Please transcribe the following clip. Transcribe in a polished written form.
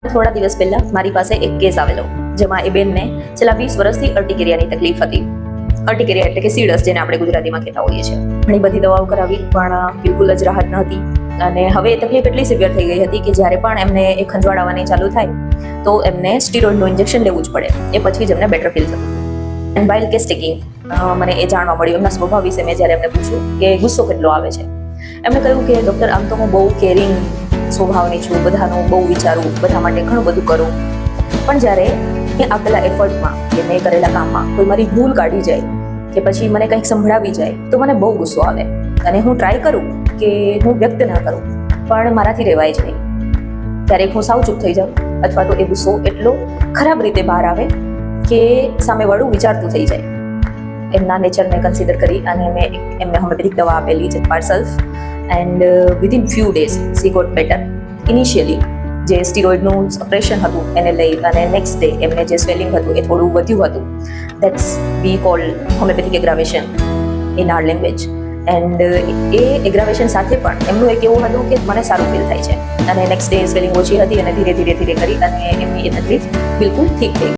થોડા દિવસ પહેલા મારી પાસે એક કેસ આવેલો જેમાં એ બેનને છેલ્લા 20 વર્ષથી અર્ટિકેરિયાની તકલીફ હતી. અર્ટિકેરિયા એટલે કે સીડસ, જેને આપણે ગુજરાતીમાં કહેતા હોઈએ છીએ. ઘણી બધી દવાઓ કરાવી પણ બિલકુલ જ રાહત ન હતી અને હવે એ તકલીફ એટલી સિવિયર થઈ ગઈ હતી કે જ્યારે પણ એમને એ ખંજવાળાવાની ચાલુ થાય તો એમને સ્ટીરોઇડનું ઇન્જેક્શન લેવું જ પડે. એ પછી જ એમને બેટર ફીલ થતું. એન્ડ વાઇલ કેસ ટેકિંગ મને એ જાણવા મળ્યું. એમના સ્વભાવ વિશે મેં જ્યારે એમને પૂછ્યું કે ગુસ્સો કેટલો આવે છે, એમણે કહ્યું કે ડૉક્ટર, આમ તો હું બહુ કેરિંગ સ્વભાવની છું, બધાનું બહુ વિચારું, બધા માટે ઘણું બધું કરું, પણ જ્યારે એ આપેલા એફર્ટમાં કે મેં કરેલા કામમાં કોઈ મારી ભૂલ કાઢી જાય કે પછી મને કંઈક સંભળાવી જાય તો મને બહુ ગુસ્સો આવે અને હું ટ્રાય કરું કે હું વ્યક્ત ના કરું પણ મારાથી રહેવાય જ નહીં. ક્યારેક હું સાવ ચૂપ થઈ જાઉં અથવા તો એ ગુસ્સો એટલો ખરાબ રીતે બહાર આવે કે સામેવાળું વિચારતું થઈ જાય. એમના નેચરને કન્સિડર કરી અને મેં એમને હોમિયોપેથિક દવા આપેલી છે parcels, and within few days she got better. Initially જે સ્ટીરોઇડનું સપ્રેશન હતું એને લઈ અને નેક્સ્ટ ડે એમને જે સ્વેલિંગ હતું એ થોડું વધ્યું હતું. That's we call homoeopathic aggravation in our language. And એ એગ્રાવેશન સાથે પણ એમનું એક એવું હતું કે મને સારું ફીલ થાય છે અને નેક્સ્ટ ડે સ્વેલિંગ ઓછી હતી અને ધીરે ધીરે કરી અને એમની એ તકલીફ બિલકુલ ઠીક થઈ.